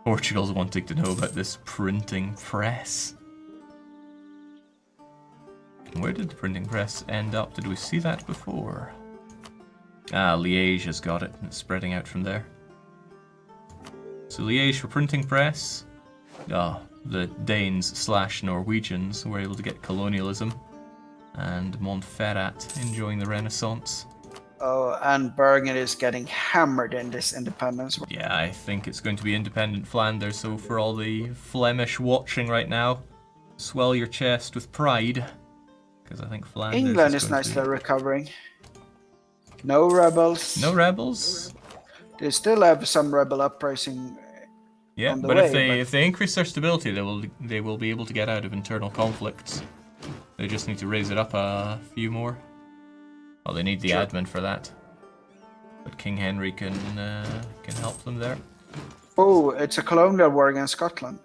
Portugal's wanting to know about this printing press. Where did the printing press end up? Did we see that before? Ah, Liège has got it. It's spreading out from there. So Liège for printing press. Ah, the Danes / Norwegians were able to get colonialism. And Montferrat enjoying the Renaissance. Oh, and Burgundy is getting hammered in this independence. Yeah, I think it's going to be independent Flanders, so for all the Flemish watching right now, swell your chest with pride. Because I think Flanders England is nicely recovering. No rebels. No rebels? They still have some rebel uprising. Yeah, but if they increase their stability, they will be able to get out of internal conflicts. They just need to raise it up a few more. Well, they need the admin for that. But King Henry can help them there. Oh, it's a colonial war against Scotland.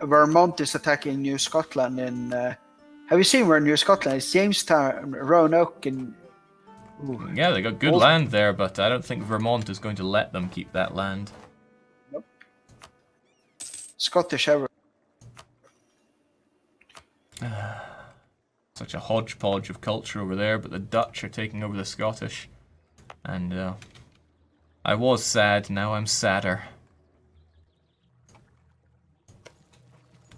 Vermont is attacking New Scotland in. Have you seen where New Scotland is? Jamestown, Roanoke, and. Ooh. Yeah, they got good land there, but I don't think Vermont is going to let them keep that land. Nope. Scottish ever. Such a hodgepodge of culture over there, but the Dutch are taking over the Scottish. And I was sad, now I'm sadder.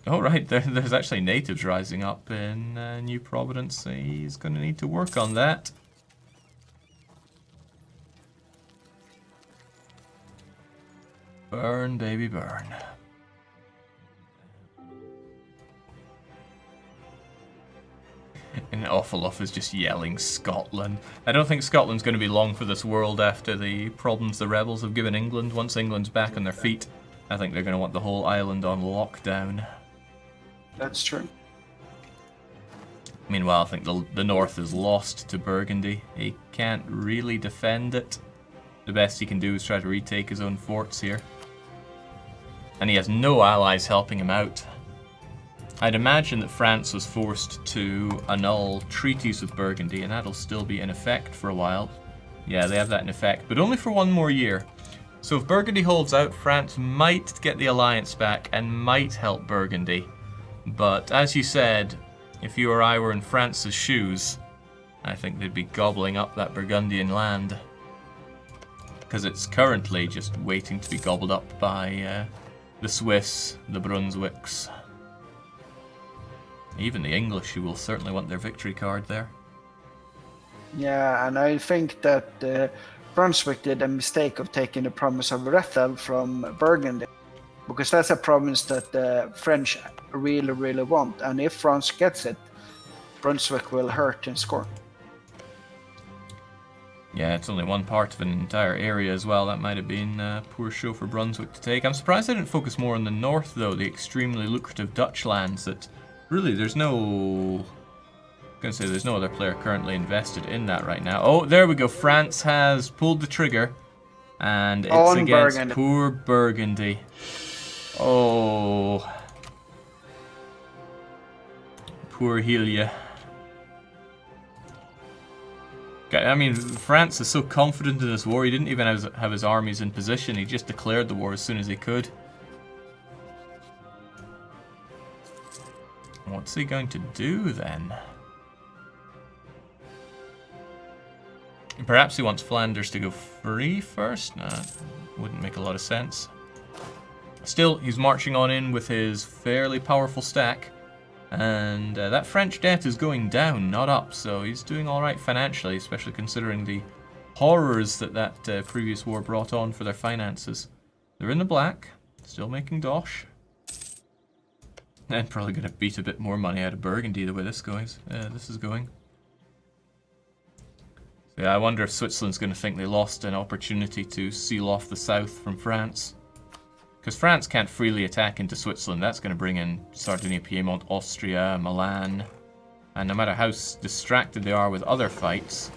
Oh right, there's actually natives rising up in New Providence. He's going to need to work on that. Burn, baby, burn. And Awful is just yelling Scotland. I don't think Scotland's going to be long for this world after the problems the rebels have given England. Once England's back on their feet, I think they're going to want the whole island on lockdown. That's true. Meanwhile, I think the north is lost to Burgundy. He can't really defend it. The best he can do is try to retake his own forts here. And he has no allies helping him out. I'd imagine that France was forced to annul treaties with Burgundy, and that'll still be in effect for a while. Yeah, they have that in effect, but only for 1 more year. So if Burgundy holds out, France might get the alliance back and might help Burgundy. But as you said, if you or I were in France's shoes, I think they'd be gobbling up that Burgundian land. Because it's currently just waiting to be gobbled up by the Swiss, the Brunswicks. Even the English, who will certainly want their victory card there. Yeah, and I think that Brunswick did a mistake of taking the province of Rethel from Burgundy. Because that's a province that the French really, really want. And if France gets it, Brunswick will hurt in score. Yeah, it's only one part of an entire area as well. That might have been a poor show for Brunswick to take. I'm surprised I didn't focus more on the north, though. The extremely lucrative Dutch lands that really there's no... I'm going to say there's no other player currently invested in that right now. Oh, there we go. France has pulled the trigger. And it's on against Burgundy. Poor Burgundy. Oh. Poor Helia. I mean, France is so confident in this war, he didn't even have his armies in position. He just declared the war as soon as he could. What's he going to do then? Perhaps he wants Flanders to go free first? No, wouldn't make a lot of sense. Still, he's marching on in with his fairly powerful stack. And that French debt is going down, not up, so he's doing alright financially, especially considering the horrors that previous war brought on for their finances. They're in the black, still making dosh. And probably going to beat a bit more money out of Burgundy the way this is going. So yeah, I wonder if Switzerland's going to think they lost an opportunity to seal off the south from France. Because France can't freely attack into Switzerland. That's going to bring in Sardinia, Piedmont, Austria, Milan. And no matter how distracted they are with other fights...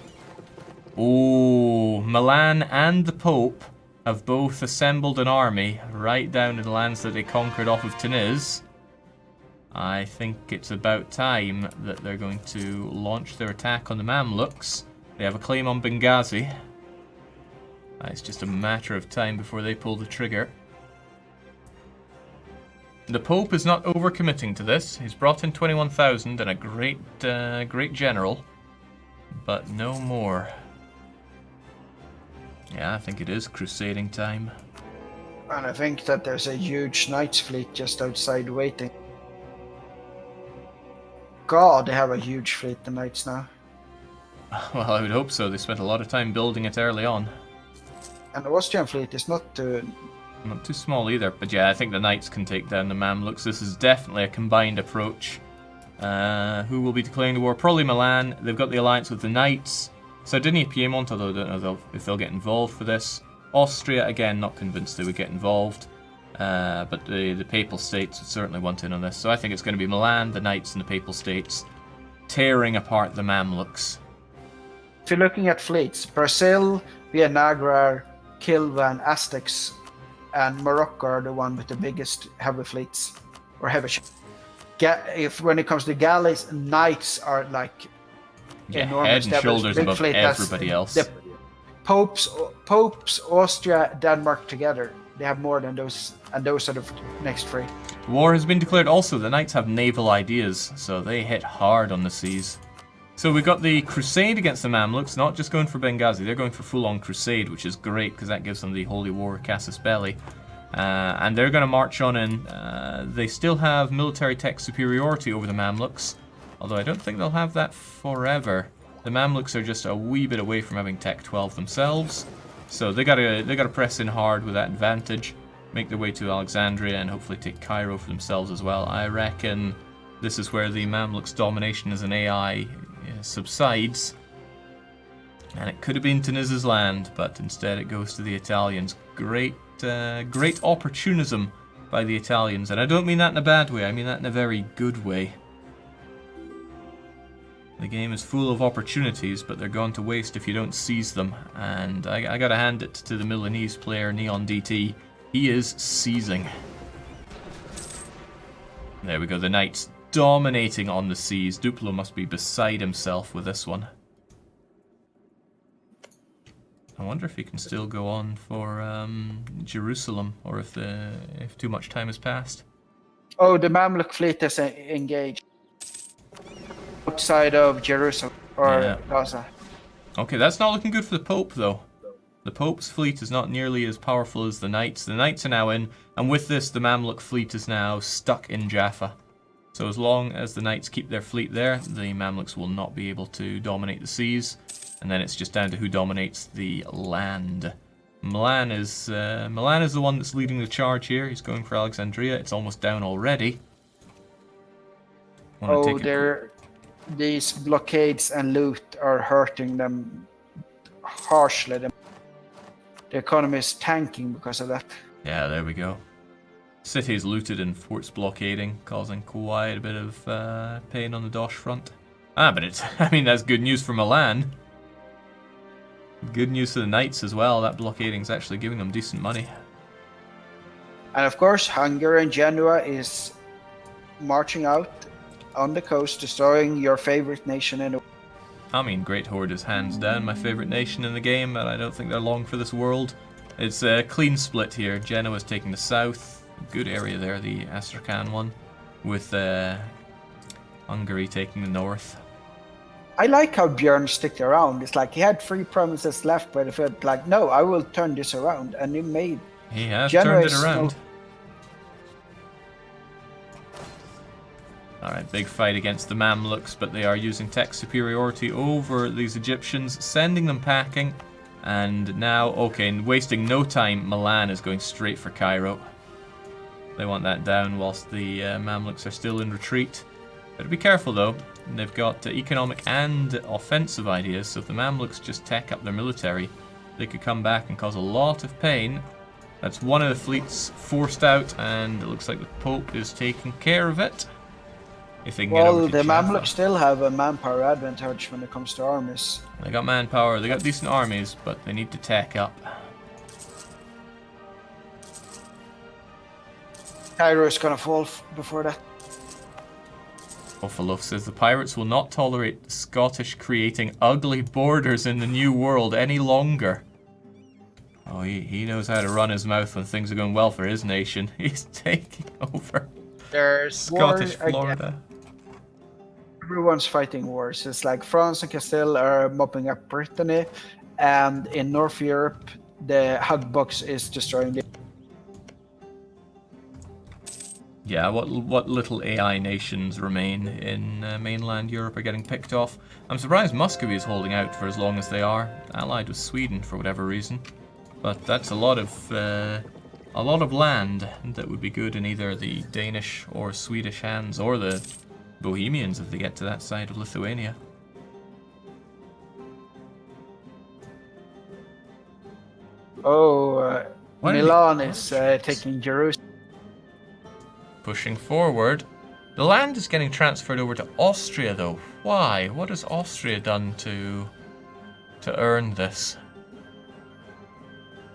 Oh, Milan and the Pope have both assembled an army right down in the lands that they conquered off of Tunis. I think it's about time that they're going to launch their attack on the Mamluks. They have a claim on Benghazi. It's just a matter of time before they pull the trigger. The Pope is not overcommitting to this. He's brought in 21,000 and a great general, but no more. Yeah, I think it is crusading time. And I think that there's a huge knights fleet just outside waiting. God, they have a huge fleet, the knights now. Well, I would hope so. They spent a lot of time building it early on. And the Austrian fleet is not too... Not too small either, but yeah, I think the knights can take down the Mamluks. This is definitely a combined approach. Who will be declaring the war? Probably Milan. They've got the alliance with the knights. Sardinia, Piedmont, although I don't know if they'll get involved for this. Austria, again, not convinced they would get involved. But the Papal States would certainly want in on this. So I think it's going to be Milan, the Knights, and the Papal States tearing apart the Mamluks. If you're looking at fleets, Brazil, Villagra, Kilva, and Aztecs, and Morocco are the one with the biggest heavy fleets, or heavy ships. When it comes to galleys, Knights are like enormous. Head and shoulders above everybody else. The Popes, Austria, Denmark together, they have more than those, and those are the next three. War has been declared also. The Knights have naval ideas, so they hit hard on the seas. So we've got the Crusade against the Mamluks, not just going for Benghazi, they're going for full-on Crusade, which is great because that gives them the Holy War Casus Belli. And they're going to march on in. They still have military tech superiority over the Mamluks, although I don't think they'll have that forever. The Mamluks are just a wee bit away from having Tech 12 themselves, so they gotta press in hard with that advantage, make their way to Alexandria, and hopefully take Cairo for themselves as well. I reckon this is where the Mamluks' domination as an AI subsides, and it could have been Tunisia's land, but instead it goes to the Italians. Great opportunism by the Italians, and I don't mean that in a bad way, I mean that in a very good way. The game is full of opportunities, but they're gone to waste if you don't seize them. And I gotta hand it to the Milanese player, Neon DT. He is seizing. There we go, the Knights dominating on the seas. Duplo must be beside himself with this one. I wonder if he can still go on for Jerusalem, or if too much time has passed. Oh, the Mamluk fleet is engaged. Outside of Jerusalem or Gaza. Okay, that's not looking good for the Pope, though. The Pope's fleet is not nearly as powerful as the Knights. The Knights are now in, and with this, the Mamluk fleet is now stuck in Jaffa. So as long as the Knights keep their fleet there, the Mamluks will not be able to dominate the seas, and then it's just down to who dominates the land. Milan is the one that's leading the charge here. He's going for Alexandria. It's almost down already. These blockades and loot are hurting them harshly. The economy is tanking because of that. Yeah, there we go. Cities looted and forts blockading, causing quite a bit of pain on the Dosh front. But I mean, that's good news for Milan. Good news for the Knights as well. That blockading is actually giving them decent money. And of course, Hungary and Genoa is marching out on the coast, destroying your favorite nation in the world. I mean, Great Horde is hands down my favorite nation in the game, and I don't think they're long for this world. It's a clean split here. Genoa's taking the south, good area there, the Astrakhan one, with Hungary taking the north. I like how Björn sticked around. It's like he had 3 provinces left, but he felt like, no, I will turn this around, and he has turned it around. Alright, big fight against the Mamluks, but they are using tech superiority over these Egyptians, sending them packing. And now, okay, wasting no time, Milan is going straight for Cairo. They want that down whilst the Mamluks are still in retreat. But be careful though, they've got economic and offensive ideas, so if the Mamluks just tech up their military, they could come back and cause a lot of pain. That's one of the fleets forced out, and it looks like the Pope is taking care of it. If they can get over to the Jaffa. Mamluks still have a manpower advantage when it comes to armies. They got manpower, they got decent armies, but they need to tech up. Cairo is gonna fall before that. Offaluf says the pirates will not tolerate the Scottish creating ugly borders in the New World any longer. Oh, he knows how to run his mouth when things are going well for his nation. He's taking over There's Scottish war Florida. again. Everyone's fighting wars. It's like France and Castile are mopping up Brittany, and in North Europe, the Hugbox is destroying the. Yeah, what little AI nations remain in mainland Europe are getting picked off. I'm surprised Muscovy is holding out for as long as they are, allied with Sweden for whatever reason. But that's a lot of land that would be good in either the Danish or Swedish hands, or the Bohemians if they get to that side of Lithuania. Oh, Milan is taking Jerusalem. Pushing forward. The land is getting transferred over to Austria, though. Why? What has Austria done to earn this?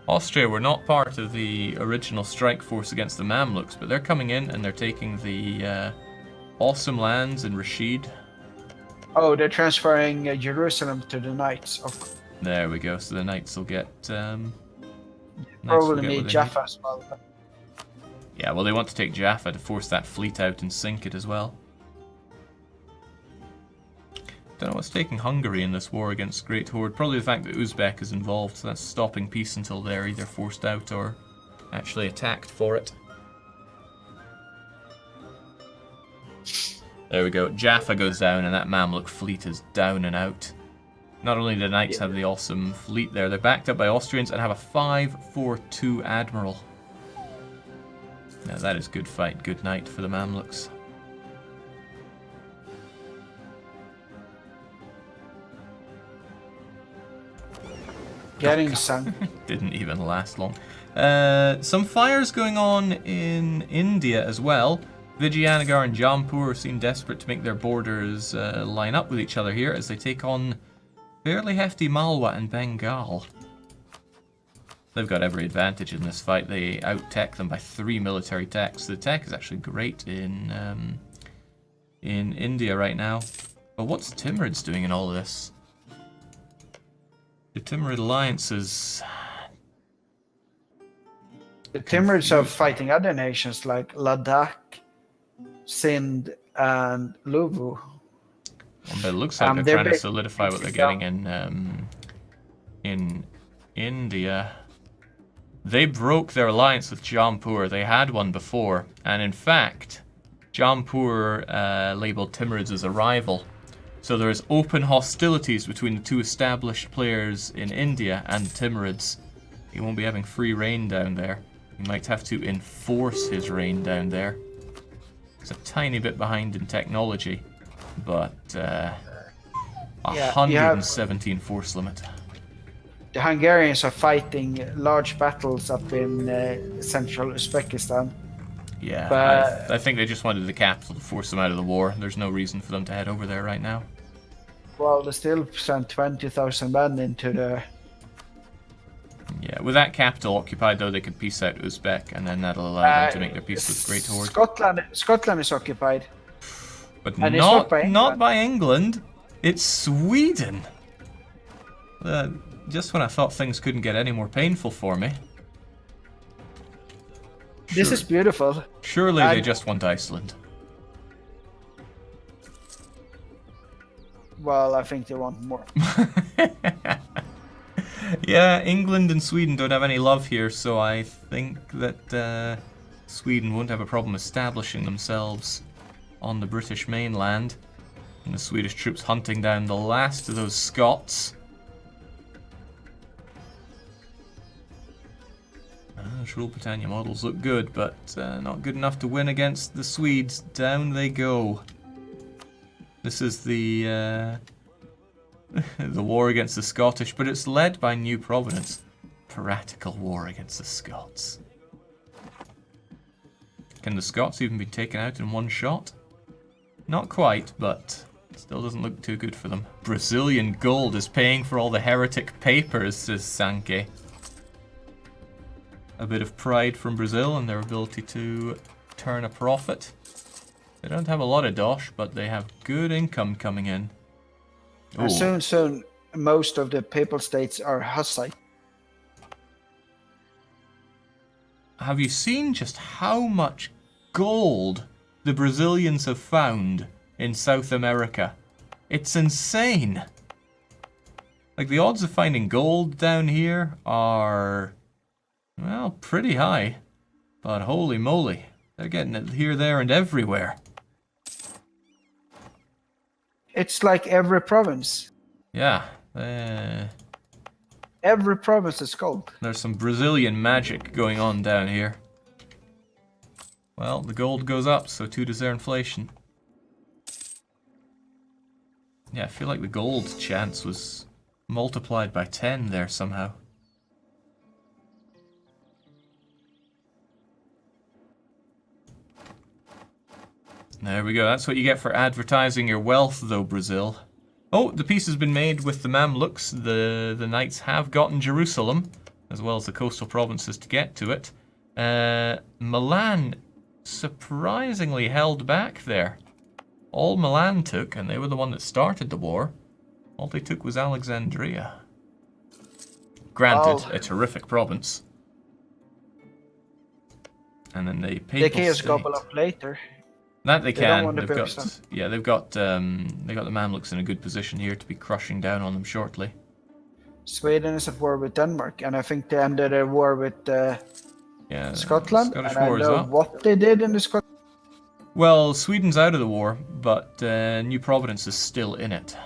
Austria were not part of the original strike force against the Mamluks, but they're coming in and they're taking the awesome lands in Rashid. Oh, they're transferring Jerusalem to the Knights. There we go. So the Knights will get. Probably need Jaffa as well. Yeah, well, they want to take Jaffa to force that fleet out and sink it as well. Don't know what's taking Hungary in this war against Great Horde. Probably the fact that Uzbek is involved, so that's stopping peace until they're either forced out or actually attacked for it. There we go. Jaffa goes down and that Mamluk fleet is down and out. Not only do the Knights have the awesome fleet there, they're backed up by Austrians and have a 5-4-2 admiral. Now that is good fight, good night for the Mamluks. Getting sunk. Didn't even last long. Some fires going on in India as well. Vijayanagar and Jampur seem desperate to make their borders line up with each other here as they take on fairly hefty Malwa and Bengal. They've got every advantage in this fight. They out-tech them by 3 military techs. The tech is actually great in India right now. But what's Timurids doing in all of this? The Timurid alliances... The Timurids are fighting other nations like Ladakh, Sindh, and Luvu. Well, but it looks like they're trying to solidify what they're getting in India. They broke their alliance with Jampur. They had one before, and in fact, Jampur labeled Timurids as a rival. So there's open hostilities between the two established players in India and Timurids. He won't be having free reign down there. He might have to enforce his reign down there. He's a tiny bit behind in technology, but 117 force limit. The Hungarians are fighting large battles up in central Uzbekistan. Yeah, but I think they just wanted the capital to force them out of the war. There's no reason for them to head over there right now. Well, they still sent 20,000 men into the... Yeah, with that capital occupied, though, they could peace out Uzbek, and then that'll allow them to make their peace with Great Horde. Scotland is occupied. But not by England. It's Sweden. Just when I thought things couldn't get any more painful for me. This is beautiful. Surely they just want Iceland. Well, I think they want more. Yeah, England and Sweden don't have any love here, so I think that Sweden won't have a problem establishing themselves on the British mainland. And the Swedish troops hunting down the last of those Scots. Rule Britannia models look good, but not good enough to win against the Swedes. Down they go. This is the the war against the Scottish, but it's led by New Providence. Piratical war against the Scots. Can the Scots even be taken out in one shot? Not quite, but still doesn't look too good for them. Brazilian gold is paying for all the heretic papers, says Sankey. A bit of pride from Brazil and their ability to turn a profit. They don't have a lot of dosh, but they have good income coming in. Soon, most of the papal states are Hussite. have you seen just how much gold the Brazilians have found in South America? It's insane. Like, the odds of finding gold down here are, well, pretty high. But holy moly, they're getting it here, there, and everywhere. It's like every province. Yeah. Every province is gold. There's some Brazilian magic going on down here. Well, the gold goes up, so too does their inflation. Yeah, I feel like the gold chance was multiplied by 10 there somehow. There we go, that's what you get for advertising your wealth though, Brazil. Oh, the peace has been made with the Mamluks. The knights have gotten Jerusalem, as well as the coastal provinces to get to it. Milan surprisingly held back there. All Milan took, and they were the one that started the war, all they took was Alexandria. Granted, a terrific province. And then they papal They can just state. gobble up later. That they can. They've got the Mamluks in a good position here to be crushing down on them shortly. Sweden is at war with Denmark, and I think they ended a war with Scotland. Scottish and war I is know up. what they did in the Scotland. Well, Sweden's out of the war, but New Providence is still in it.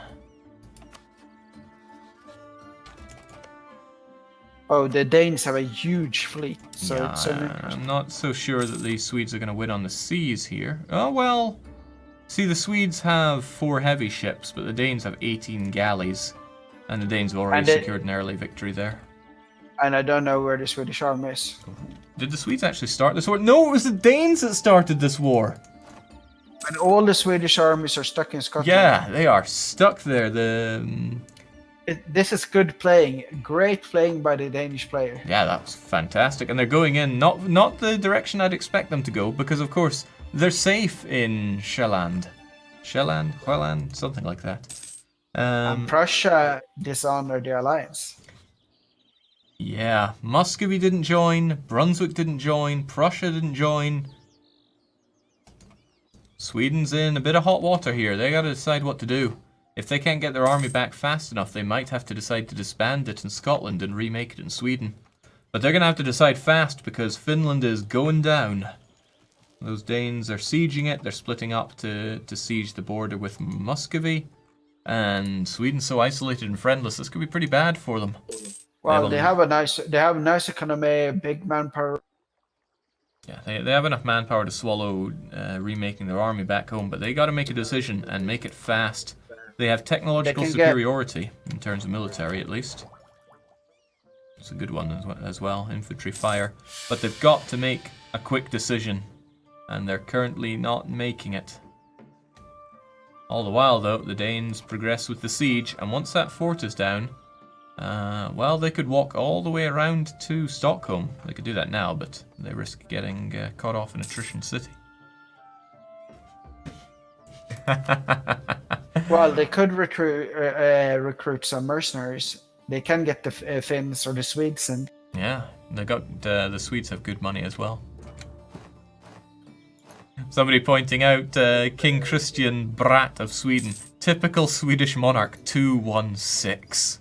Oh, the Danes have a huge fleet, so Yeah, it's I'm not so sure that the Swedes are going to win on the seas here. Oh, well. See, the Swedes have 4 heavy ships, but the Danes have 18 galleys. And the Danes have already secured an early victory there. And I don't know where the Swedish army is. Did the Swedes actually start this war? No, it was the Danes that started this war. And all the Swedish armies are stuck in Scotland. Yeah, they are stuck there. This is good playing. Great playing by the Danish player. Yeah, that was fantastic. And they're going in not the direction I'd expect them to go, because of course they're safe in Sjælland, something like that. And Prussia dishonored the alliance. Yeah, Muscovy didn't join, Brunswick didn't join, Prussia didn't join. Sweden's in a bit of hot water here. They gotta decide what to do. If they can't get their army back fast enough, they might have to decide to disband it in Scotland and remake it in Sweden. But they're going to have to decide fast, because Finland is going down. Those Danes are sieging it. They're splitting up to siege the border with Muscovy. And Sweden's so isolated and friendless, this could be pretty bad for them. Well, they have a nice economy, big manpower. Yeah, they have enough manpower to swallow remaking their army back home, but they got to make a decision and make it fast. They have technological superiority, in terms of military at least. It's a good one as well, infantry fire. But they've got to make a quick decision, and they're currently not making it. All the while, though, the Danes progress with the siege, and once that fort is down, well, they could walk all the way around to Stockholm. They could do that now, but they risk getting caught off in Attrition City. Well, they could recruit some mercenaries. They can get the Finns or the Swedes, and yeah, they got the Swedes have good money as well. Somebody pointing out King Christian Brat of Sweden, typical Swedish monarch, 216.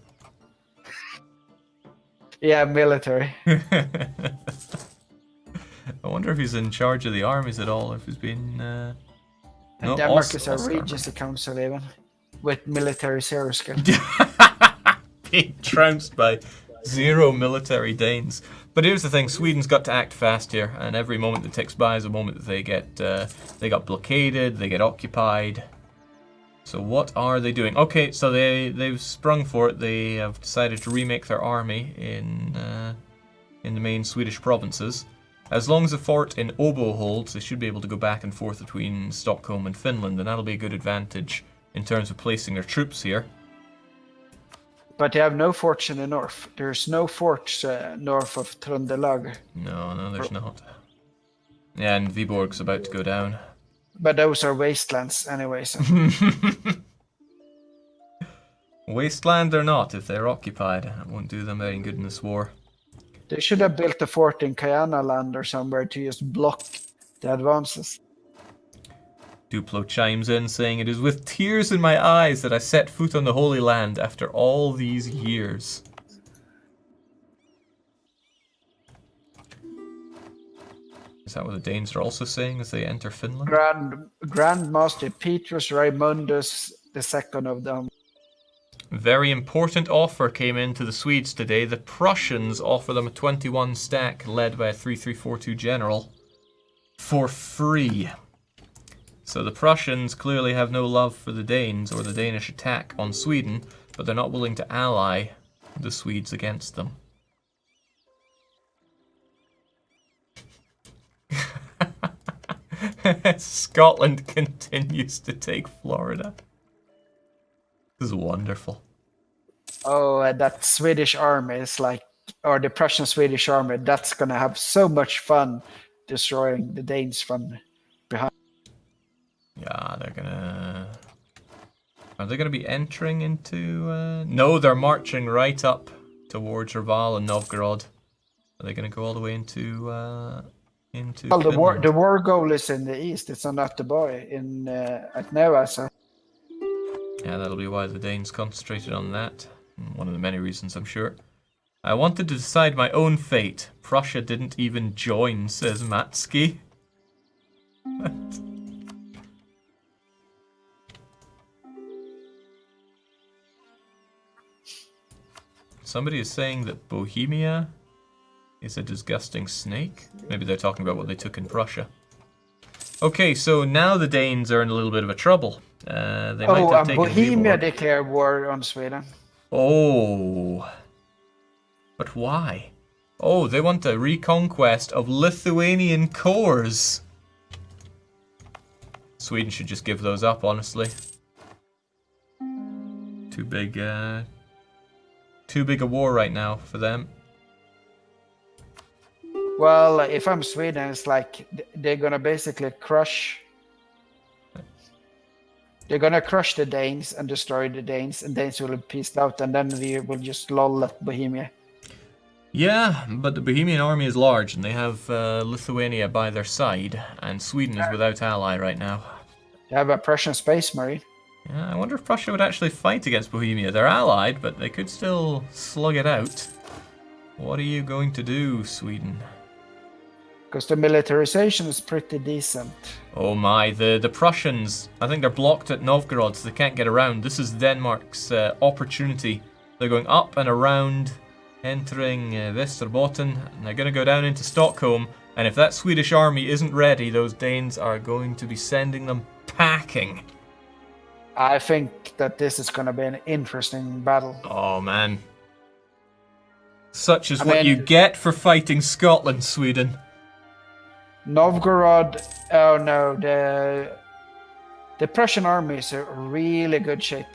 Yeah, military. I wonder if he's in charge of the armies at all. If he's been. And Denmark is a regency council even, with military zero skill. Being trounced by 0 military Danes. But here's the thing: Sweden's got to act fast here, and every moment that ticks by is a moment that they got blockaded, they get occupied. So what are they doing? Okay, so they've sprung for it. They have decided to remake their army in the main Swedish provinces. As long as the fort in Åbo holds, they should be able to go back and forth between Stockholm and Finland, and that'll be a good advantage in terms of placing their troops here. But they have no forts in the north. There's no forts north of Trøndelag. No, there's not. Yeah, and Viborg's about to go down. But those are wastelands anyway, so. Wasteland or not, if they're occupied, it won't do them any good in this war. They should have built a fort in Kayana land or somewhere to just block the advances. Duplo chimes in saying, "It is with tears in my eyes that I set foot on the Holy Land after all these years." Is that what the Danes are also saying as they enter Finland? Grand Master Petrus Raimundus II of them. Very important offer came in to the Swedes today. The Prussians offer them a 21 stack led by a 3342 general for free. So the Prussians clearly have no love for the Danes or the Danish attack on Sweden, but they're not willing to ally the Swedes against them. Scotland continues to take Florida. This is wonderful. Oh, that Swedish army is like, or the Prussian Swedish army, that's gonna have so much fun destroying the Danes from behind. Yeah, they're gonna... Are they gonna be entering into... No, they're marching right up towards Reval and Novgorod. Are they gonna go all the way into Well, Finland? the war goal is in the east. It's on Atterboy in at Neva. So. Yeah, that'll be why the Danes concentrated on that. One of the many reasons, I'm sure. I wanted to decide my own fate. Prussia didn't even join, says Matsky. Somebody is saying that Bohemia is a disgusting snake. Maybe they're talking about what they took in Prussia. Okay, so now the Danes are in a little bit of a trouble. They might have taken Bohemia declared war on Sweden. Oh. But why? Oh, they want a reconquest of Lithuanian cores. Sweden should just give those up, honestly. Too big a war right now for them. Well, if I'm Sweden, it's like they're gonna basically crush. They're gonna crush the Danes and destroy the Danes, and Danes will be peaced out, and then we will just lull at Bohemia. Yeah, but the Bohemian army is large, and they have Lithuania by their side, and Sweden is without ally right now. They have a Prussian space marine. Yeah, I wonder if Prussia would actually fight against Bohemia. They're allied, but they could still slug it out. What are you going to do, Sweden? Because the militarization is pretty decent. Oh my, the Prussians, I think they're blocked at Novgorod, so they can't get around. This is Denmark's opportunity. They're going up and around, entering Västerbotten, and they're going to go down into Stockholm. And if that Swedish army isn't ready, those Danes are going to be sending them packing. I think that this is going to be an interesting battle. Oh man. Such is what you get for fighting Scotland, Sweden. Novgorod, oh no, the Prussian army is in really good shape.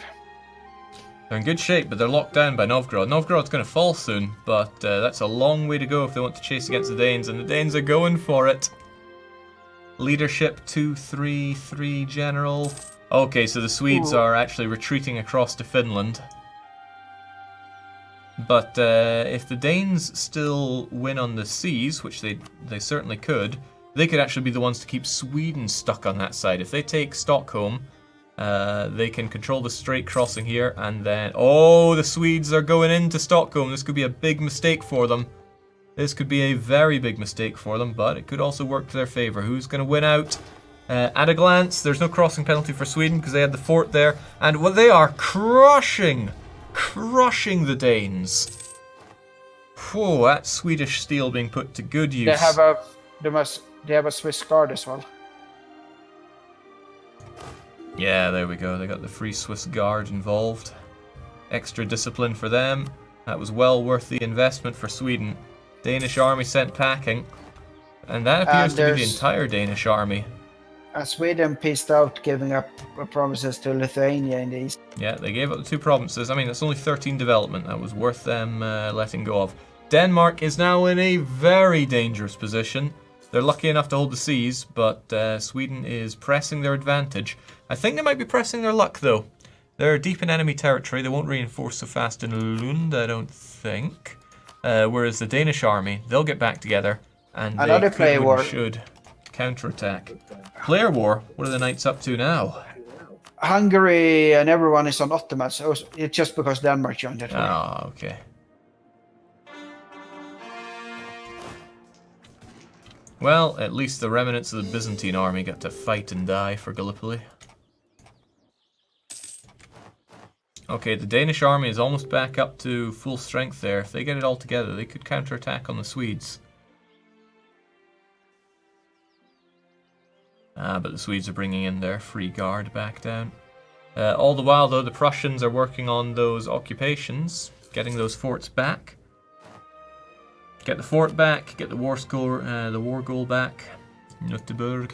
They're in good shape, but they're locked down by Novgorod. Novgorod's going to fall soon, but that's a long way to go if they want to chase against the Danes, and the Danes are going for it. Leadership 233 general. Okay, so the Swedes are actually retreating across to Finland. But if the Danes still win on the seas, which they certainly could, they could actually be the ones to keep Sweden stuck on that side. If they take Stockholm, they can control the straight crossing here, and then... Oh, the Swedes are going into Stockholm. This could be a big mistake for them. This could be a very big mistake for them, but it could also work to their favour. Who's going to win out? At a glance, there's no crossing penalty for Sweden because they had the fort there, and well, they are crushing the Danes. Whoa, that Swedish steel being put to good use. They have a Swiss Guard as well. Yeah, there we go. They got the Free Swiss Guard involved. Extra discipline for them. That was well worth the investment for Sweden. Danish army sent packing. And that appears to be the entire Danish army. Sweden pieced out, giving up promises to Lithuania in the east. Yeah, they gave up the 2 provinces. I mean, that's only 13 development. That was worth them letting go of. Denmark is now in a very dangerous position. They're lucky enough to hold the seas, but Sweden is pressing their advantage. I think they might be pressing their luck, though. They're deep in enemy territory. They won't reinforce so fast in Lund, I don't think. Whereas the Danish army, they'll get back together and Another they player war. should counterattack. Player war? What are the knights up to now? Hungary and everyone is on Ottomans. It's just because Denmark joined it. Ah, okay. Well, at least the remnants of the Byzantine army got to fight and die for Gallipoli. Okay, the Danish army is almost back up to full strength there. If they get it all together, they could counterattack on the Swedes. But the Swedes are bringing in their free guard back down. All the while, though, the Prussians are working on those occupations, getting those forts back. Get the fort back, get the war goal back. Nutteburg.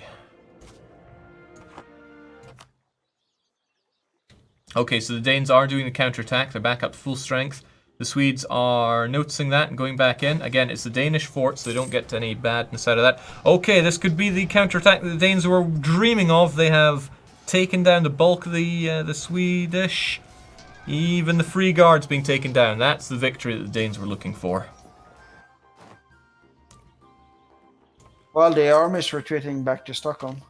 Okay, so the Danes are doing the counterattack. They're back up to full strength. The Swedes are noticing that and going back in. Again, it's the Danish fort, so they don't get any badness out of that. Okay, this could be the counterattack that the Danes were dreaming of. They have taken down the bulk of the Swedish. Even the free guards being taken down. That's the victory that the Danes were looking for. Well, the army is retreating back to Stockholm.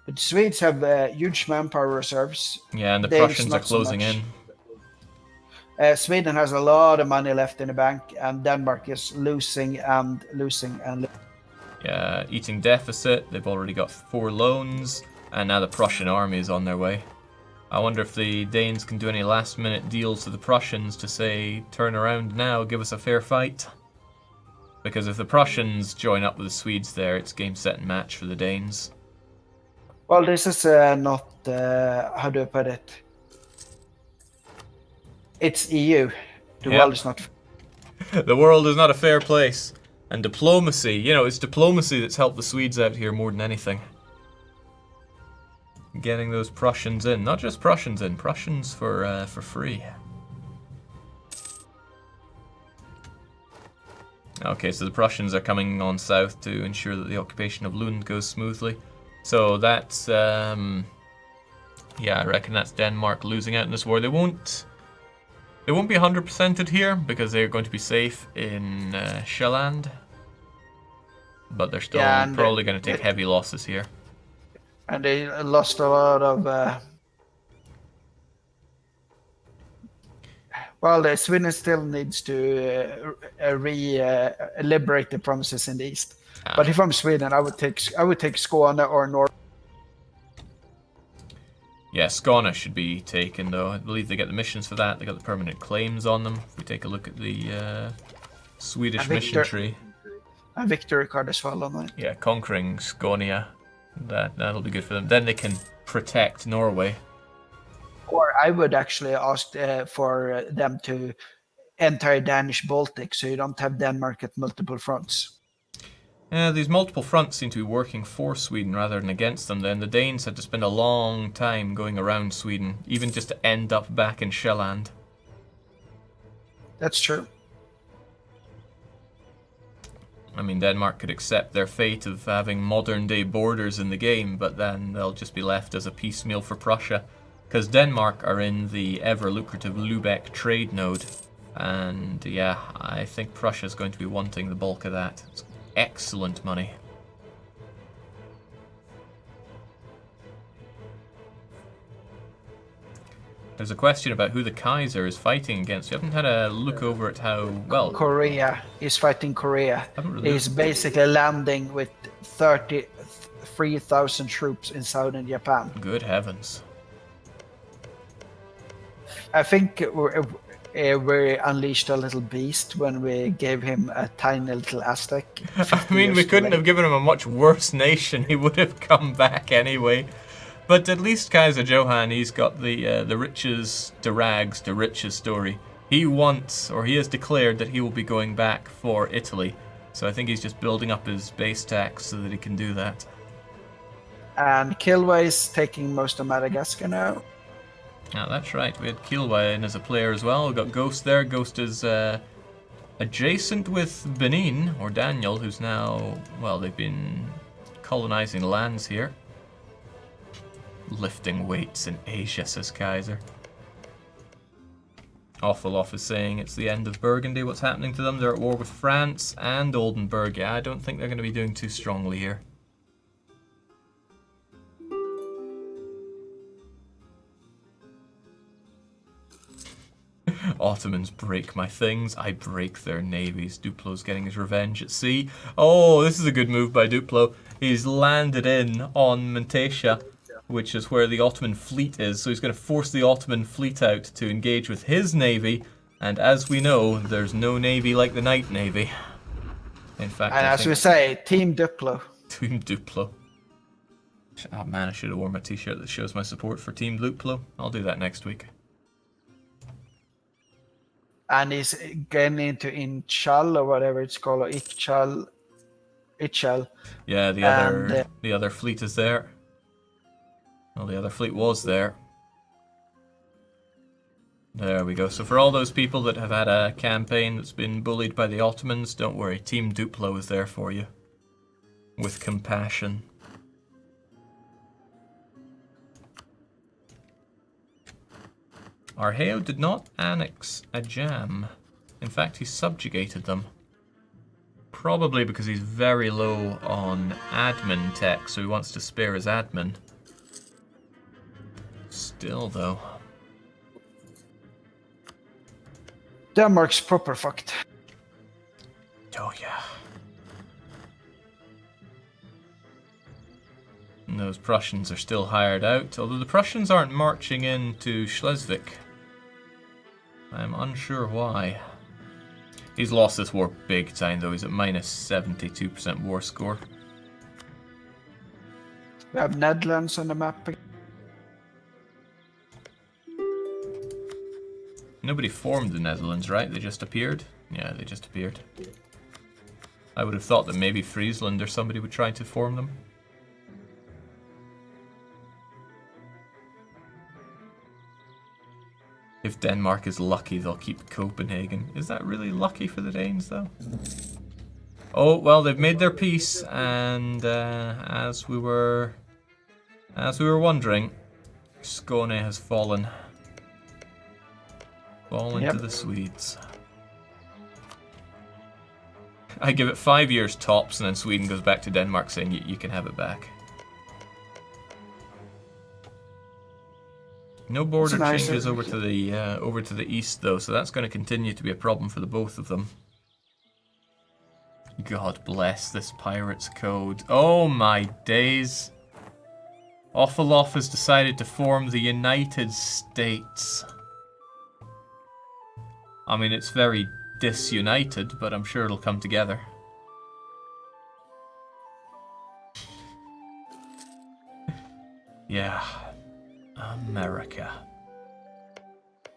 But the Swedes have huge manpower reserves. Yeah, and the Danes Prussians are not so closing much. in. Sweden has a lot of money left in the bank, and Denmark is losing and losing and losing. Yeah, eating deficit. They've already got 4 loans, and now the Prussian army is on their way. I wonder if the Danes can do any last-minute deals to the Prussians to say, turn around now, give us a fair fight. Because if the Prussians join up with the Swedes there, it's game, set, and match for the Danes. Well, this is not, how do I put it? It's EU. The world is not... The world is not a fair place. And diplomacy, you know, it's diplomacy that's helped the Swedes out here more than anything. Getting those Prussians in. Not just Prussians in, Prussians for free. Okay, so the Prussians are coming on south to ensure that the occupation of Lund goes smoothly. So that's, yeah, I reckon that's Denmark losing out in this war. They won't be 100%ed here because they're going to be safe in Sjælland. But they're still probably going to take heavy losses here. And they lost a lot of... Well, Sweden still needs to liberate the provinces in the east. But if I'm Sweden, I would take Skåne or North. Yeah, Skåne should be taken though. I believe they get the missions for that. They got the permanent claims on them. If we take a look at the Swedish mission tree. A victory card as well on that. Yeah, conquering Skåne. That'll be good for them. Then they can protect Norway. Or I would actually ask for them to enter Danish Baltic, so you don't have Denmark at multiple fronts. Yeah, these multiple fronts seem to be working for Sweden rather than against them. Then the Danes had to spend a long time going around Sweden, even just to end up back in Sjælland. That's true. I mean, Denmark could accept their fate of having modern-day borders in the game, but then they'll just be left as a piecemeal for Prussia. Because Denmark are in the ever-lucrative Lübeck trade node. And yeah, I think Prussia's going to be wanting the bulk of that. It's excellent money. There's a question about who the Kaiser is fighting against. You haven't had a look over at how, well... Korea is fighting Korea. He's basically landing with 33,000 troops in southern Japan. Good heavens. I think we unleashed a little beast when we gave him a tiny little Aztec. I mean, we couldn't have given him a much worse nation. He would have come back anyway. But at least Kaiser Johann, he's got the riches to rags to riches story. He wants, or he has declared that he will be going back for Italy. So I think he's just building up his base tax so that he can do that. And Kilwa is taking most of Madagascar now. Oh, that's right. We had Kilwa in as a player as well. We've got Ghost there. Ghost is adjacent with Benin, or Daniel, who's now, well, they've been colonizing lands here. Lifting weights in Asia, says Kaiser. Awful is saying it's the end of Burgundy. What's happening to them? They're at war with France and Oldenburg. Yeah, I don't think they're going to be doing too strongly here. Ottomans break my things, I break their navies. Duplo's getting his revenge at sea. Oh, this is a good move by Duplo. He's landed in on Mantetia, which is where the Ottoman fleet is. So he's going to force the Ottoman fleet out to engage with his navy. And as we know, there's no navy like the Night Navy. In fact, and as we say, Team Duplo. Team Duplo. Oh man, I should have worn my t-shirt that shows my support for Team Duplo. I'll do that next week. And he's getting into Inchal or whatever it's called, or Ichal. Yeah, the other fleet is there. Well, the other fleet was there. There we go. So for all those people that have had a campaign that's been bullied by the Ottomans, don't worry, Team Duplo is there for you. With compassion. Arheo did not annex Ajam. In fact, he subjugated them. Probably because he's very low on admin tech, so he wants to spare his admin. Still, though. Denmark's proper fucked. Oh, yeah. And those Prussians are still hired out, although the Prussians aren't marching into Schleswig. I'm unsure why. He's lost this war big time, though. He's at minus 72% war score. We have Netherlands on the map. Nobody formed the Netherlands, right? They just appeared? Yeah, they just appeared. I would have thought that maybe Friesland or somebody would try to form them. If Denmark is lucky, they'll keep Copenhagen. Is that really lucky for the Danes, though? Oh, well, they've made their peace, and as we were wondering, Skåne has fallen. Fallen to the Swedes. I give it 5 years tops, and then Sweden goes back to Denmark saying you can have it back. No border changes over to the east, though, so that's going to continue to be a problem for the both of them. God bless this pirate's code. Oh my days. Awful has decided to form the United States. I mean, it's very disunited, but I'm sure it'll come together. Yeah. America.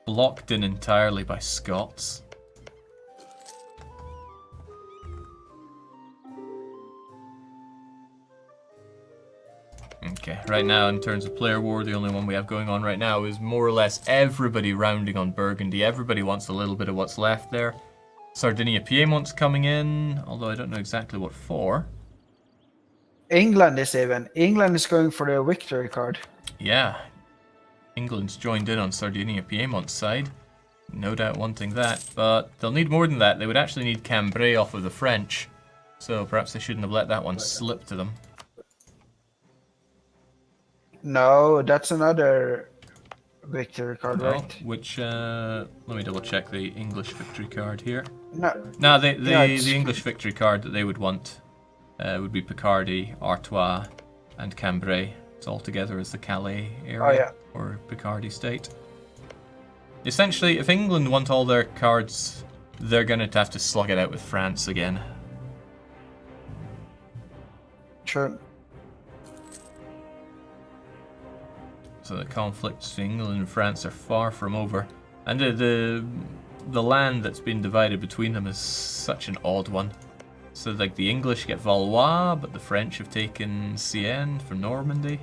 Blocked in entirely by Scots. Okay, right now in terms of player war, the only one we have going on right now is more or less everybody rounding on Burgundy. Everybody wants a little bit of what's left there. Sardinia-Piemont's coming in, although I don't know exactly what for. England is going for the victory card. Yeah. England's joined in on Sardinia-Piemont's side. No doubt wanting that, but they'll need more than that. They would actually need Cambrai off of the French. So perhaps they shouldn't have let that one slip to them. No, that's another victory card, right? Which, let me double check the English victory card here. No, the English victory card that they would want would be Picardy, Artois, and Cambrai. It's all together as the Calais area, or Picardy state. Essentially, if England want all their cards, they're going to have to slug it out with France again. Sure. So the conflicts between England and France are far from over. And the land that's been divided between them is such an odd one. So like the English get Valois, but the French have taken Sienne from Normandy.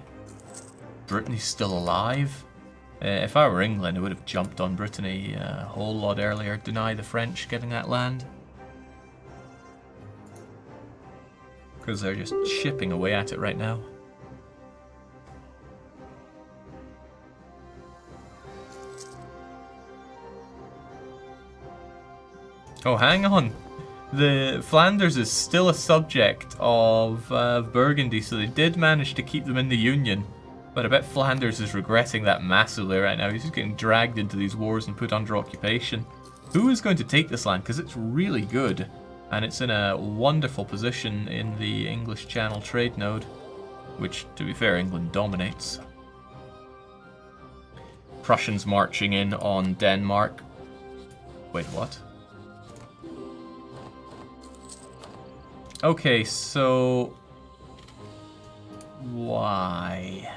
Brittany's still alive. If I were England, I would have jumped on Brittany a whole lot earlier, deny the French getting that land. Because they're just chipping away at it right now. Oh, hang on. The Flanders is still a subject of Burgundy, so they did manage to keep them in the Union. But I bet Flanders is regretting that massively right now. He's just getting dragged into these wars and put under occupation. Who is going to take this land? Because it's really good. And it's in a wonderful position in the English Channel trade node. Which, to be fair, England dominates. Prussians marching in on Denmark. Wait, what? Okay, so... why?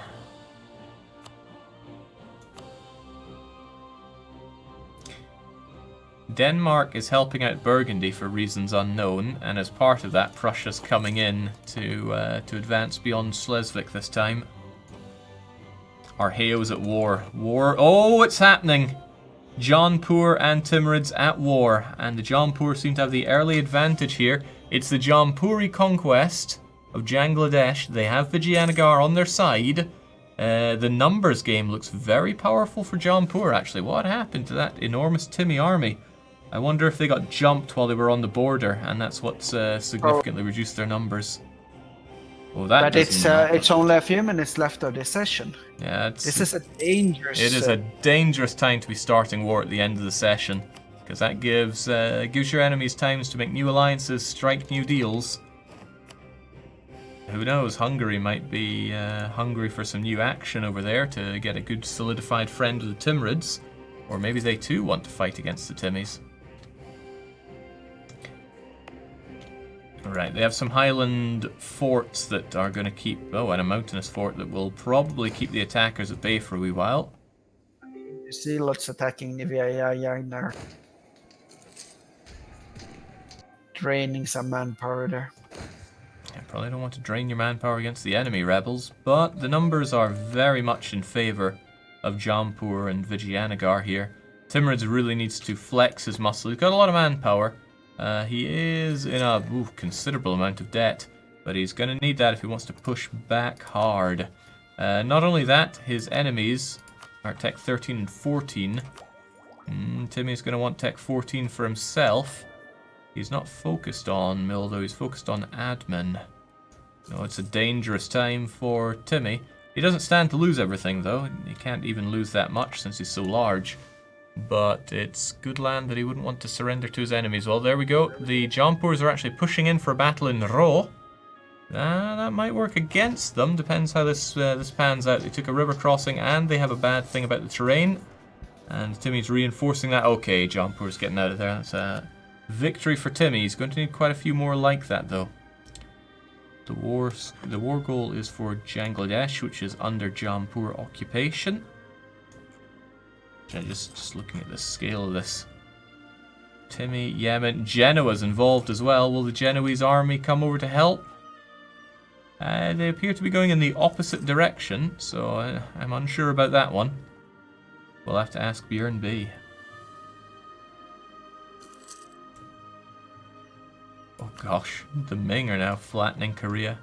Denmark is helping out Burgundy for reasons unknown, and as part of that, Prussia's coming in to advance beyond Schleswig this time. Arheo's at war. Oh, it's happening! Jaunpur and Timurids at war, and the Jaunpur seem to have the early advantage here. It's the Jaunpuri conquest of Bangladesh. They have Vijayanagar on their side. The numbers game looks very powerful for Jaunpur, actually. What happened to that enormous Timmy army? I wonder if they got jumped while they were on the border, and that's what's significantly reduced their numbers. Oh, that but it's only a few minutes left of this session. Yeah, this is a dangerous... It is a dangerous time to be starting war at the end of the session, because that gives your enemies times to make new alliances, strike new deals. Who knows, Hungary might be hungry for some new action over there to get a good solidified friend with the Timurids, or maybe they too want to fight against the Timmies. Right, they have some highland forts that are going to keep... oh, and a mountainous fort that will probably keep the attackers at bay for a wee while. You see lots attacking Vijayanagar. Draining some manpower there. Yeah, probably don't want to drain your manpower against the enemy rebels, but the numbers are very much in favour of Jaunpur and Vijayanagar here. Timurids really needs to flex his muscle. He's got a lot of manpower. He is in a considerable amount of debt, but he's going to need that if he wants to push back hard. Not only that, his enemies are Tech 13 and 14. Timmy's going to want Tech 14 for himself. He's not focused on mill, though. He's focused on admin. No, it's a dangerous time for Timmy. He doesn't stand to lose everything, though. He can't even lose that much since he's so large. But it's good land that he wouldn't want to surrender to his enemies. Well, there we go. The Jaunpurs are actually pushing in for a battle in Ro. That might work against them. Depends how this pans out. They took a river crossing, and they have a bad thing about the terrain. And Timmy's reinforcing that. Okay, Jaunpur's getting out of there. That's a victory for Timmy. He's going to need quite a few more like that, though. The war goal is for Bangladesh, which is under Jaunpur occupation. Just looking at the scale of this. Timmy, Yemen, Genoa's involved as well. Will the Genoese army come over to help? They appear to be going in the opposite direction, so I'm unsure about that one. We'll have to ask Bjorn B. Oh gosh, the Ming are now flattening Korea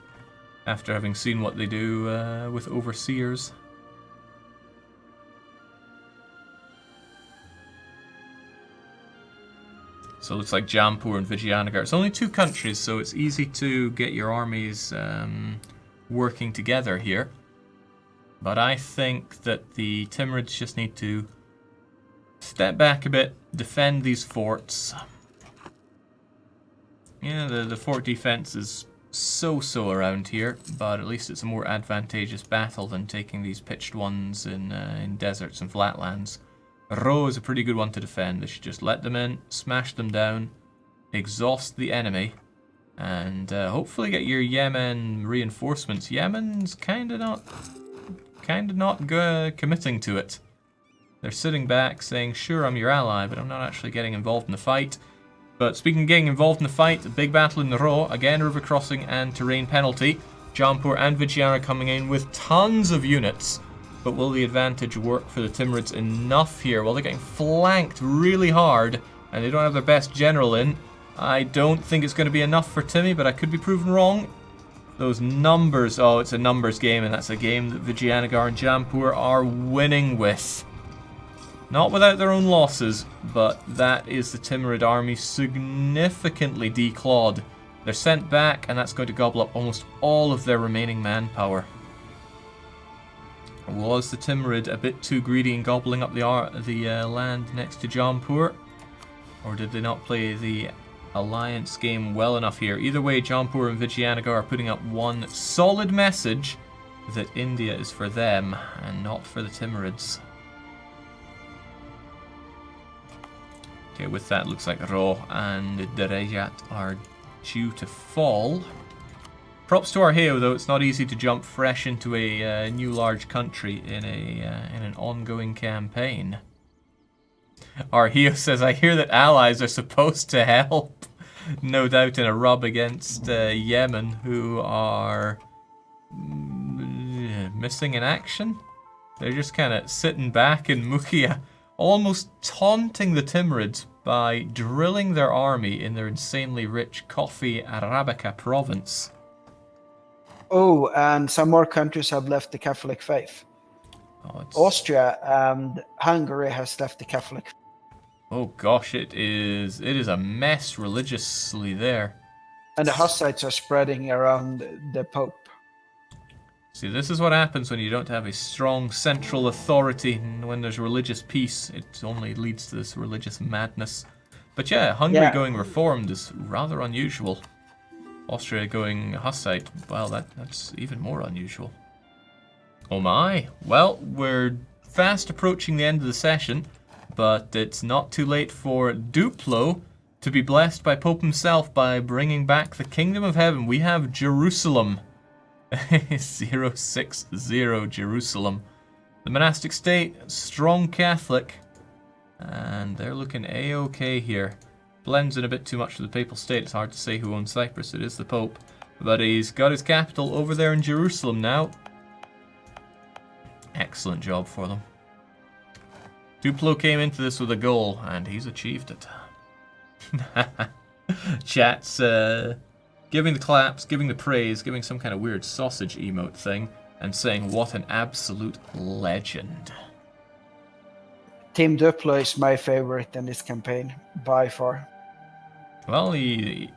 after having seen what they do with overseers. So it looks like Jaunpur and Vijayanagar. It's only two countries, so it's easy to get your armies working together here. But I think that the Timurids just need to step back a bit, defend these forts. Yeah, the fort defense is so-so around here, but at least it's a more advantageous battle than taking these pitched ones in deserts and flatlands. Ro is a pretty good one to defend. They should just let them in, smash them down, exhaust the enemy, and hopefully get your Yemen reinforcements. Yemen's kind of not committing to it. They're sitting back saying, sure, I'm your ally, but I'm not actually getting involved in the fight. But speaking of getting involved in the fight, a big battle in the Ro, again river crossing and terrain penalty. Jaunpur and Vijayanagar coming in with tons of units. But will the advantage work for the Timurids enough here? Well, they're getting flanked really hard, and they don't have their best general in. I don't think it's going to be enough for Timmy, but I could be proven wrong. Those numbers, oh, it's a numbers game, and that's a game that Vijayanagar and Jaunpur are winning with. Not without their own losses, but that is the Timurid army significantly declawed. They're sent back, and that's going to gobble up almost all of their remaining manpower. Was the Timurid a bit too greedy in gobbling up the land next to Jaunpur? Or did they not play the alliance game well enough here? Either way, Jaunpur and Vijayanagar are putting up one solid message that India is for them and not for the Timurids. Okay, with that, looks like Ro and Derejat are due to fall. Props to Arheo, though. It's not easy to jump fresh into a new large country in an ongoing campaign. Arheo says, I hear that allies are supposed to help. No doubt in a rub against Yemen, who are missing in action. They're just kind of sitting back in Mukhia, almost taunting the Timurids by drilling their army in their insanely rich Coffee Arabica province. Oh, and some more countries have left the Catholic faith. Oh, Austria and Hungary has left the Catholic faith. Oh gosh, it is a mess religiously there. And the Hussites are spreading around the Pope. See, this is what happens when you don't have a strong central authority, and when there's religious peace, it only leads to this religious madness. But yeah, Hungary going reformed is rather unusual. Austria going Hussite, well, that's even more unusual. Oh my. Well, we're fast approaching the end of the session, but it's not too late for Duplo to be blessed by Pope himself by bringing back the Kingdom of Heaven. We have Jerusalem. 060 Jerusalem. The monastic state, strong Catholic, and they're looking A-okay here. Blends in a bit too much with the papal state. It's hard to say who owns Cyprus. It is the Pope. But he's got his capital over there in Jerusalem now. Excellent job for them. Duplo came into this with a goal, and he's achieved it. Chat's giving the claps, giving the praise, giving some kind of weird sausage emote thing, and saying what an absolute legend. Team Duplo is my favorite in this campaign, by far. Well, he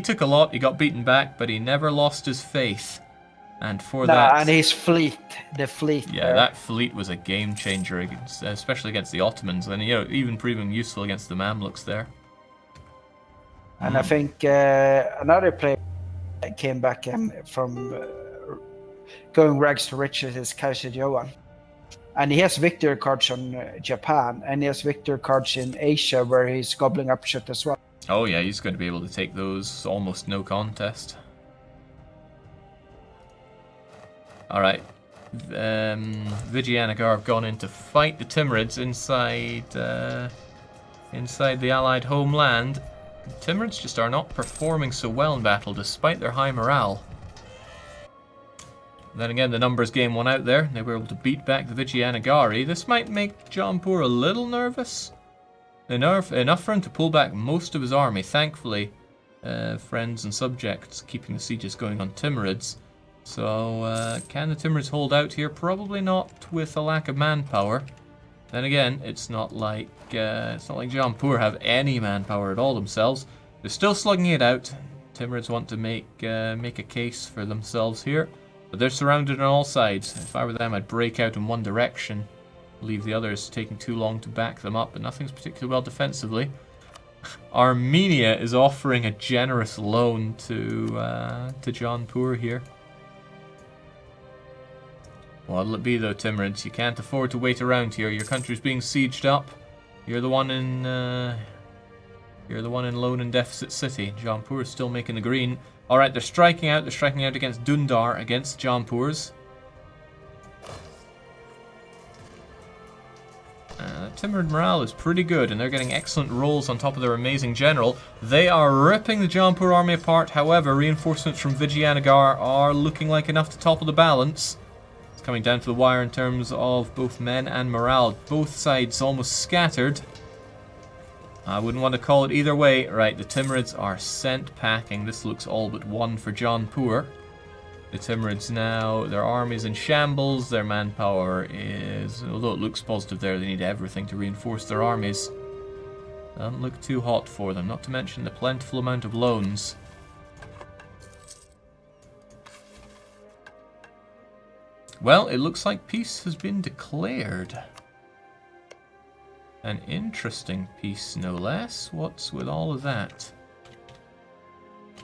took a lot, he got beaten back, but he never lost his faith. And for that... and his fleet, the fleet. Yeah, there. that fleet was a game changer, especially against the Ottomans, and even proving useful against the Mamluks there. And I think another player that came back from going rags to riches is Kaiser Johan. And he has victory cards on Japan, and he has victory cards in Asia where he's gobbling up shit as well. Oh yeah, he's going to be able to take those almost no contest. Alright, Vijayanagar have gone in to fight the Timurids inside the Allied homeland. The Timurids just are not performing so well in battle despite their high morale. Then again, the numbers game won out there. They were able to beat back the Vijayanagari. This might make Jaunpur a little nervous. Enough for him to pull back most of his army. Thankfully, friends and subjects keeping the sieges going on Timurids. So, can the Timurids hold out here? Probably not with a lack of manpower. Then again, it's not like Jaunpur have any manpower at all themselves. They're still slugging it out. Timurids want to make a case for themselves here. But they're surrounded on all sides. If I were them, I'd break out in one direction, leave the others taking too long to back them up, but nothing's particularly well defensively. Armenia is offering a generous loan to Jaunpur here. What'll it be though, Timurids? You can't afford to wait around here. Your country's being sieged up. You're the one in loan and deficit city. Jaunpur is still making the green. Alright, they're striking out. They're striking out against Dundar, against Jaunpur's. Timurid morale is pretty good, and they're getting excellent rolls on top of their amazing general. They are ripping the Jaunpur army apart. However, reinforcements from Vijayanagar are looking like enough to topple the balance. It's coming down to the wire in terms of both men and morale. Both sides almost scattered. I wouldn't want to call it either way. Right, the Timurids are sent packing. This looks all but won for Jaunpur. The Timurids now, their army's in shambles, their manpower is, although it looks positive there, they need everything to reinforce their armies. Doesn't look too hot for them, not to mention the plentiful amount of loans. Well, it looks like peace has been declared. An interesting peace, no less. What's with all of that?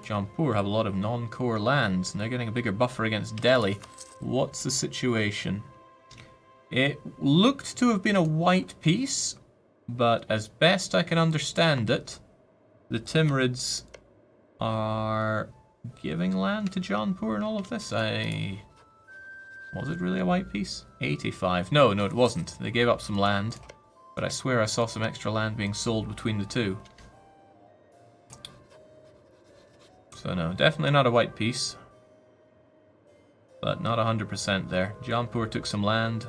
Jaunpur have a lot of non-core lands, and they're getting a bigger buffer against Delhi. What's the situation? It looked to have been a white peace, but as best I can understand it, the Timurids are giving land to Jaunpur and all of this. Was it really a white peace? 85. No, it wasn't. They gave up some land, but I swear I saw some extra land being sold between the two. So no, definitely not a white peace. But not 100% there. Jaunpur took some land.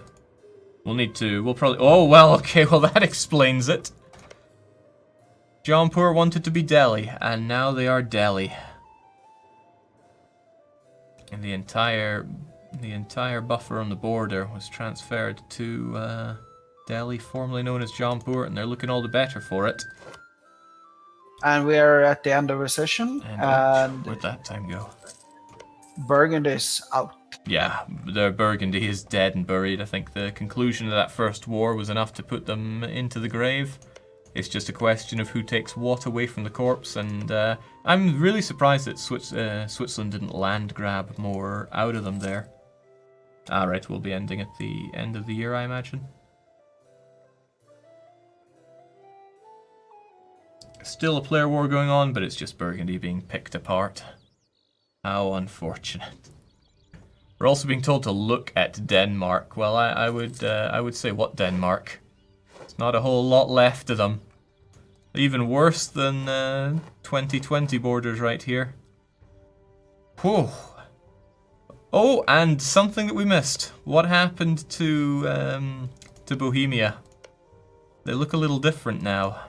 We'll probably... Oh, well, okay, well that explains it. Jaunpur wanted to be Delhi, and now they are Delhi. And the entire buffer on the border was transferred to Delhi, formerly known as Jaunpur, and they're looking all the better for it. And we are at the end of a session, and where'd that time go? Burgundy is out. Yeah, their Burgundy is dead and buried. I think the conclusion of that first war was enough to put them into the grave. It's just a question of who takes what away from the corpse, and I'm really surprised that Switzerland didn't land grab more out of them there. Alright, we'll be ending at the end of the year, I imagine. Still a player war going on, but it's just Burgundy being picked apart. How unfortunate. We're also being told to look at Denmark. Well, I would say what Denmark? There's not a whole lot left of them. Even worse than 2020 borders right here. Whew. Oh, and something that we missed. What happened to Bohemia? They look a little different now.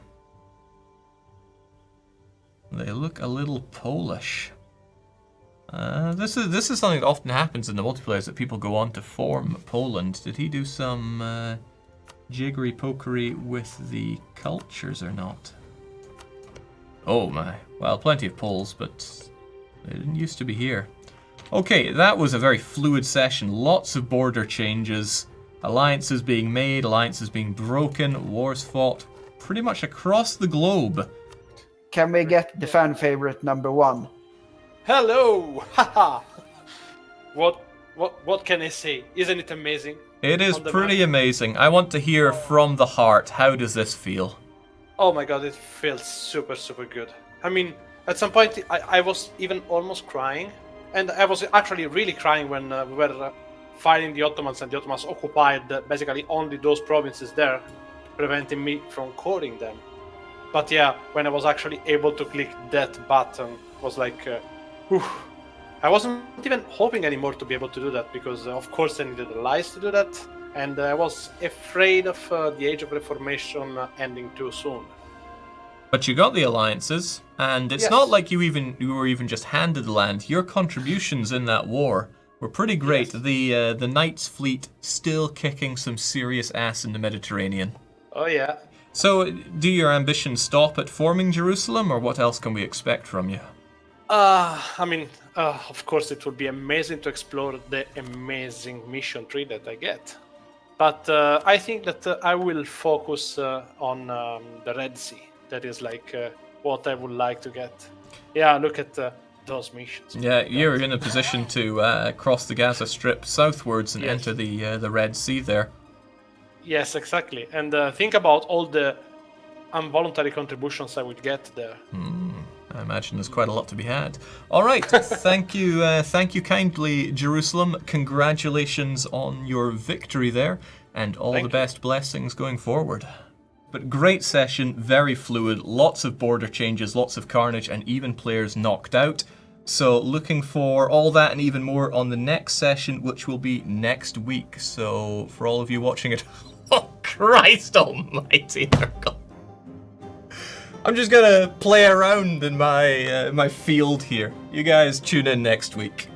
They look a little Polish. This is something that often happens in the multiplayers, that people go on to form Poland. Did he do some jiggery pokery with the cultures or not? Oh my. Well, plenty of Poles, but they didn't used to be here. Okay, that was a very fluid session. Lots of border changes. Alliances being made, alliances being broken, wars fought pretty much across the globe. Can we get the fan favorite number 1? Hello! Haha! What can I say? Isn't it amazing? It is pretty amazing. I want to hear from the heart. How does this feel? Oh my god, it feels super, super good. I mean, at some point I was even almost crying. And I was actually really crying when we were fighting the Ottomans, and the Ottomans occupied basically only those provinces there, preventing me from coding them. But yeah, when I was actually able to click that button, it was like, whew. I wasn't even hoping anymore to be able to do that, because of course I needed allies to do that, and I was afraid of the Age of Reformation ending too soon. But you got the alliances, and it's not like you were even just handed the land. Your contributions in that war were pretty great. Yes. The Knights fleet still kicking some serious ass in the Mediterranean. Oh yeah. So, do your ambitions stop at forming Jerusalem, or what else can we expect from you? I mean, of course it would be amazing to explore the amazing mission tree that I get. But I think that I will focus on the Red Sea. That is like what I would like to get. Yeah, look at those missions. Yeah, you're in a position to cross the Gaza Strip southwards and enter the Red Sea there. Yes, exactly. And think about all the involuntary contributions I would get there. I imagine there's quite a lot to be had. All right, thank you kindly, Jerusalem. Congratulations on your victory there, and all the best blessings going forward. But great session, very fluid, lots of border changes, lots of carnage, and even players knocked out. So looking for all that and even more on the next session, which will be next week. So for all of you watching it, oh Christ almighty, I'm just gonna play around in my field here. You guys tune in next week.